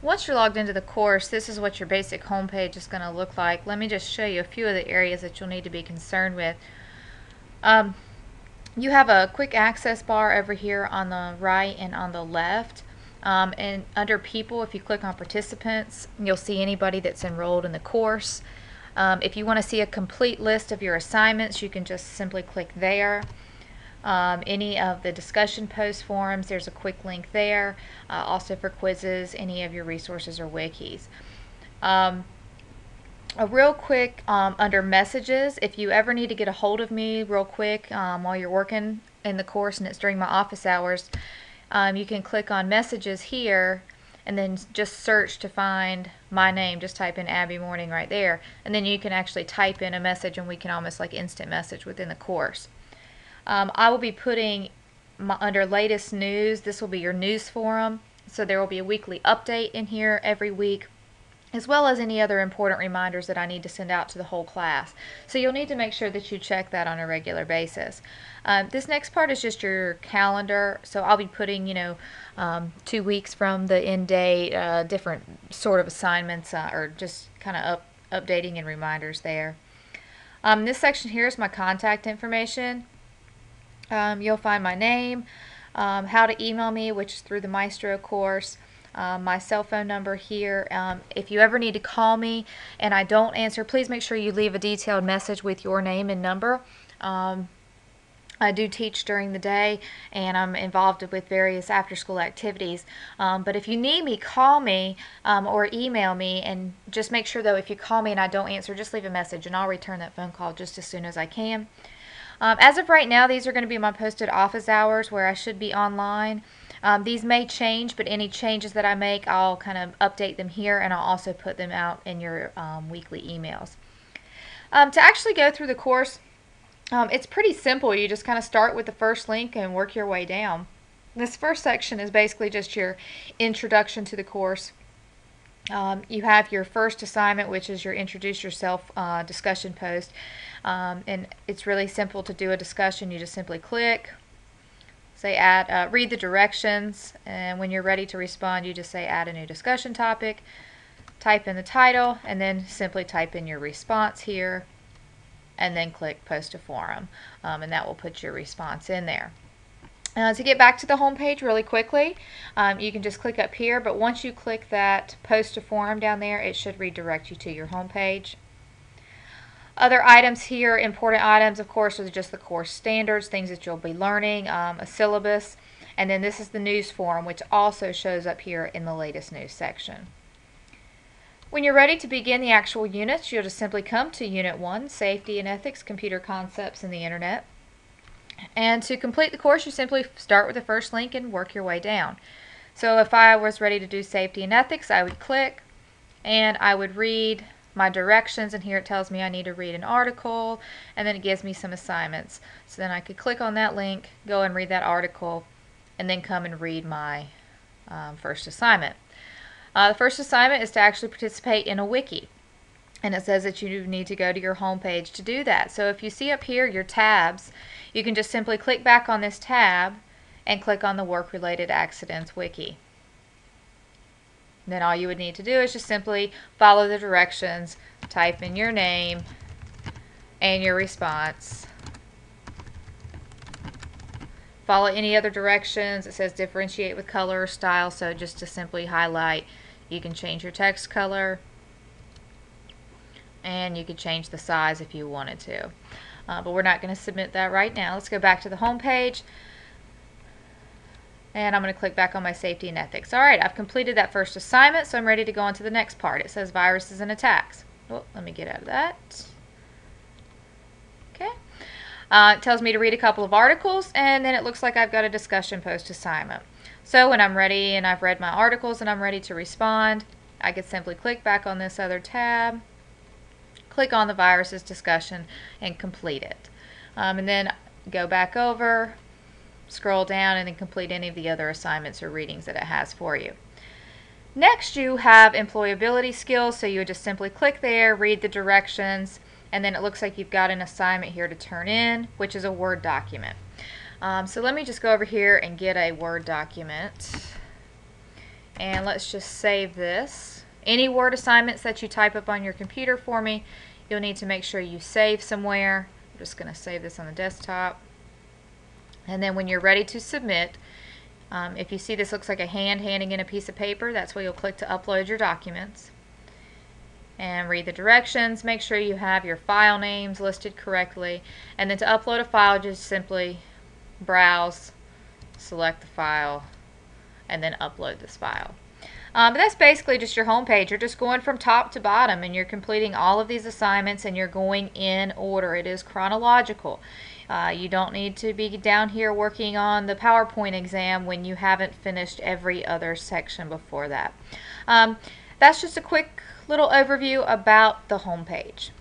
Once you're logged into the course, this is what your basic home page is going to look like. Let me just show you a few of the areas that you'll need to be concerned with. You have a quick access bar over here on the right and on the left. And under people, if you click on participants, you'll see anybody that's enrolled in the course. If you want to see a complete list of your assignments, you can just simply click there. Any of the discussion post forums, there's a quick link there. Also for quizzes, any of your resources or wikis. A real quick, under messages, if you ever need to get a hold of me real quick while you're working in the course and it's during my office hours, you can click on messages here and then just search to find my name. Just type in Abby Morning right there, and then you can actually type in a message and we can almost like instant message within the course. I will be putting under latest news, this will be your news forum, so there will be a weekly update in here every week, as well as any other important reminders that I need to send out to the whole class. So you'll need to make sure that you check that on a regular basis. This next part is just your calendar, so I'll be putting 2 weeks from the end date, different sort of assignments, or just kind of updating and reminders there. This section here is my contact information. You'll find my name, how to email me, which is through the Maestro course, my cell phone number here. If you ever need to call me and I don't answer, please make sure you leave a detailed message with your name and number. I do teach during the day and I'm involved with various after-school activities. But if you need me, call me or email me, and just make sure though if you call me and I don't answer, just leave a message and I'll return that phone call just as soon as I can. As of right now, these are going to be my posted office hours where I should be online. These may change, but any changes that I make, I'll kind of update them here, and I'll also put them out in your weekly emails. To actually go through the course, it's pretty simple. You just kind of start with the first link and work your way down. This first section is basically just your introduction to the course. You have your first assignment, which is your introduce yourself discussion post, and it's really simple to do a discussion. You just simply click, say add, read the directions, and when you're ready to respond, you just say add a new discussion topic, type in the title, and then simply type in your response here, and then click post to forum, and that will put your response in there. To get back to the home page really quickly, you can just click up here, but once you click that post to forum down there, it should redirect you to your home page. Other items here, important items, of course, are just the course standards, things that you'll be learning, a syllabus, and then this is the news forum, which also shows up here in the latest news section. When you're ready to begin the actual units, you'll just simply come to Unit 1, Safety and Ethics, Computer Concepts in the Internet. And to complete the course, you simply start with the first link and work your way down. So if I was ready to do Safety and Ethics, I would click and I would read my directions, and here it tells me I need to read an article, and then it gives me some assignments. So then I could click on that link, go and read that article, and then come and read my first assignment. The first assignment is to actually participate in a wiki, and it says that you need to go to your home page to do that. So if you see up here your tabs, you can just simply click back on this tab and click on the Work-Related Accidents Wiki. Then all you would need to do is just simply follow the directions, type in your name and your response. Follow any other directions. It says differentiate with color or style, so just to simply highlight, you can change your text color and you could change the size if you wanted to. But we're not going to submit that right now. Let's go back to the home page. And I'm going to click back on my safety and ethics. Alright, I've completed that first assignment, so I'm ready to go on to the next part. It says viruses and attacks. Well, let me get out of that. Okay. It tells me to read a couple of articles, and then it looks like I've got a discussion post assignment. So when I'm ready and I've read my articles and I'm ready to respond, I could simply click back on this other tab, click on the viruses discussion, and complete it. And then go back over, scroll down, and then complete any of the other assignments or readings that it has for you. Next, you have employability skills, so you would just simply click there, read the directions, and then it looks like you've got an assignment here to turn in, which is a Word document. So let me just go over here and get a Word document. And let's just save this. Any Word assignments that you type up on your computer for me, you'll need to make sure you save somewhere. I'm just going to save this on the desktop. And then when you're ready to submit, if you see this looks like a hand handing in a piece of paper, that's where you'll click to upload your documents. And read the directions. Make sure you have your file names listed correctly. And then to upload a file, just simply browse, select the file, and then upload this file. But that's basically just your home page. You're just going from top to bottom, and you're completing all of these assignments, and you're going in order. It is chronological. You don't need to be down here working on the PowerPoint exam when you haven't finished every other section before that. That's just a quick little overview about the home page.